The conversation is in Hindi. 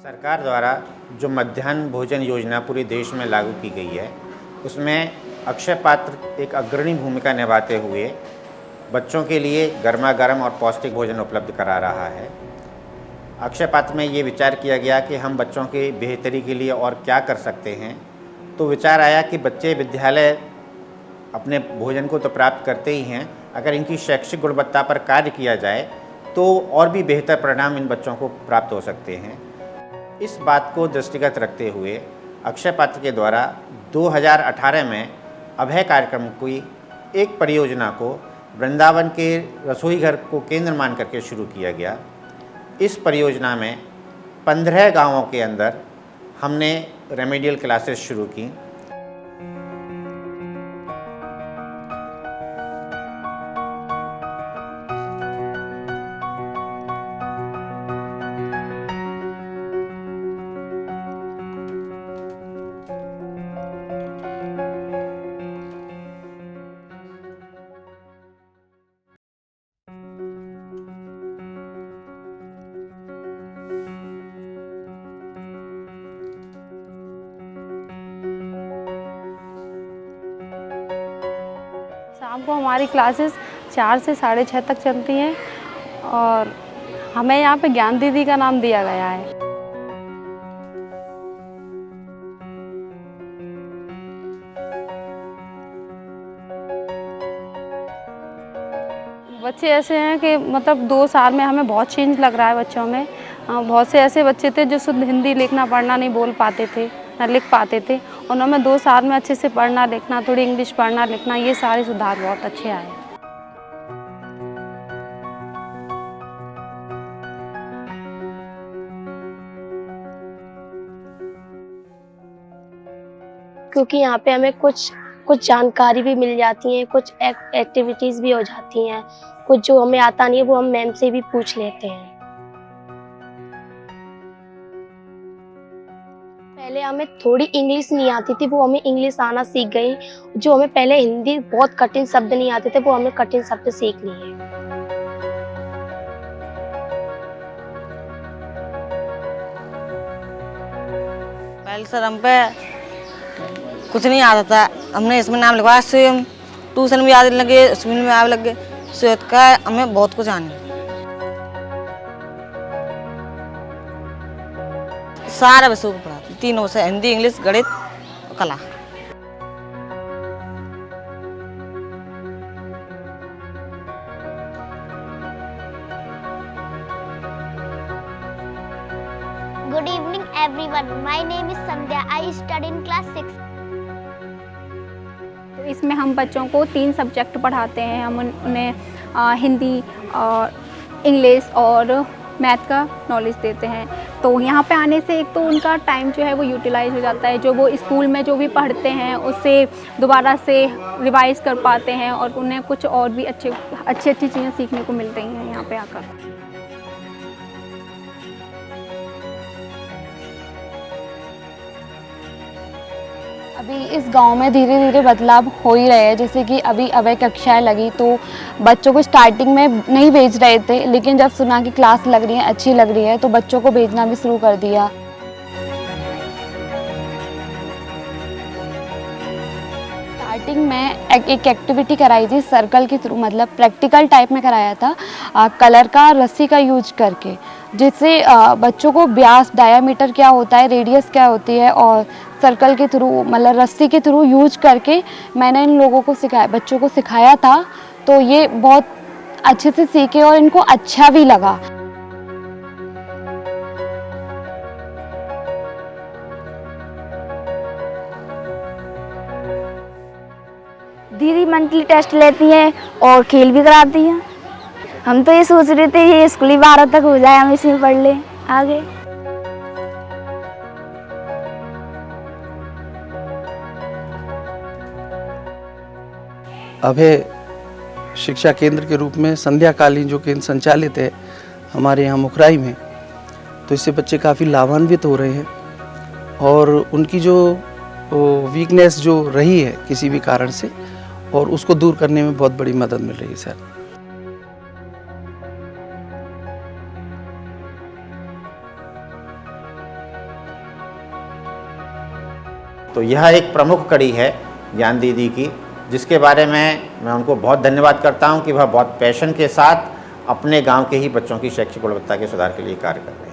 सरकार द्वारा जो मध्याह्न भोजन योजना पूरे देश में लागू की गई है, उसमें अक्षय पात्र एक अग्रणी भूमिका निभाते हुए बच्चों के लिए गर्मा गर्म और पौष्टिक भोजन उपलब्ध करा रहा है। अक्षय पात्र में ये विचार किया गया कि हम बच्चों की बेहतरी के लिए और क्या कर सकते हैं। तो विचार आया कि बच्चे विद्यालय अपने भोजन को तो प्राप्त करते ही हैं, अगर इनकी शैक्षिक गुणवत्ता पर कार्य किया जाए तो और भी बेहतर परिणाम इन बच्चों को प्राप्त हो सकते हैं। इस बात को दृष्टिगत रखते हुए अक्षय पात्र के द्वारा 2018 में अभय कार्यक्रम की एक परियोजना को वृंदावन के रसोई घर को केंद्र मान करके शुरू किया गया। इस परियोजना में 15 गांवों के अंदर हमने रेमेडियल क्लासेस शुरू की। शाम को हमारी क्लासेस 4 से 6:30 तक चलती हैं और हमें यहाँ पे ज्ञान दीदी का नाम दिया गया है। बच्चे ऐसे हैं कि मतलब 2 साल में हमें बहुत चेंज लग रहा है बच्चों में। बहुत से ऐसे बच्चे थे जो शुद्ध हिंदी लिखना पढ़ना नहीं बोल पाते थे, ना लिख पाते थे। उन्होंने 2 साल में अच्छे से पढ़ना लिखना, थोड़ी इंग्लिश पढ़ना लिखना, ये सारे सुधार बहुत अच्छे आए। क्योंकि यहाँ पे हमें कुछ जानकारी भी मिल जाती है, कुछ एक्टिविटीज़ भी हो जाती हैं, कुछ जो हमें आता नहीं है वो हम मैम से भी पूछ लेते हैं। पहले हमें थोड़ी इंग्लिश नहीं आती थी, वो हमें इंग्लिश आना सीख गई। जो हमें पहले हिंदी बहुत कठिन शब्द नहीं आते थे, वो हमें कठिन शब्द सीख लिए। पहले सर हम पे कुछ नहीं आता था, हमने इसमें नाम लिखवाया स्वयं, ट्यूशन भी आने लगे, स्कूल में आने लगे, स्वेत का हमें बहुत कुछ आने। सारा विषयों को पढ़ाते, 3 विषय हिंदी, इंग्लिश, गणित और कला। Good evening everyone. My name is Sandhya. I study in class 6. इसमें हम बच्चों को 3 सब्जेक्ट पढ़ाते हैं। हम उन्हें हिंदी और इंग्लिश और मैथ का नॉलेज देते हैं। तो यहाँ पे आने से एक तो उनका टाइम जो है वो यूटिलाइज हो जाता है, जो वो स्कूल में जो भी पढ़ते हैं उससे दोबारा से रिवाइज कर पाते हैं और उन्हें कुछ और भी अच्छी चीज़ें सीखने को मिल रही हैं यहाँ पे आकर। अभी इस गांव में धीरे धीरे बदलाव हो ही रहे हैं। जैसे कि अभी अभय कक्षाएं लगी तो बच्चों को स्टार्टिंग में नहीं भेज रहे थे, लेकिन जब सुना कि क्लास लग रही है, अच्छी लग रही है, तो बच्चों को भेजना भी शुरू कर दिया। स्टार्टिंग में एक एक्टिविटी कराई थी सर्कल के थ्रू, मतलब प्रैक्टिकल टाइप में कराया था कलर का रस्सी का यूज करके, जिससे बच्चों को व्यास डायामीटर क्या होता है, रेडियस क्या होती है, और सर्कल के थ्रू मतलब रस्सी के थ्रू यूज करके मैंने इन लोगों को सिखाया, बच्चों को सिखाया था। तो ये बहुत अच्छे से सीखे और इनको अच्छा भी लगा। दीदी मंथली टेस्ट लेती हैं और खेल भी कराती हैं। हम तो ये सोच रहे थे ये स्कूली 12 तक हो जाए, हम इसी में पढ़ लें आगे। अभय शिक्षा केंद्र के रूप में संध्याकालीन जो केंद्र संचालित है हमारे यहाँ मुखराई में, तो इससे बच्चे काफ़ी लाभान्वित हो रहे हैं और उनकी जो वीकनेस जो रही है किसी भी कारण से, और उसको दूर करने में बहुत बड़ी मदद मिल रही है सर। तो यह एक प्रमुख कड़ी है ज्ञान दीदी की, जिसके बारे में मैं उनको बहुत धन्यवाद करता हूं कि वह बहुत पैशन के साथ अपने गांव के ही बच्चों की शैक्षिक गुणवत्ता के सुधार के लिए कार्य कर रहे हैं।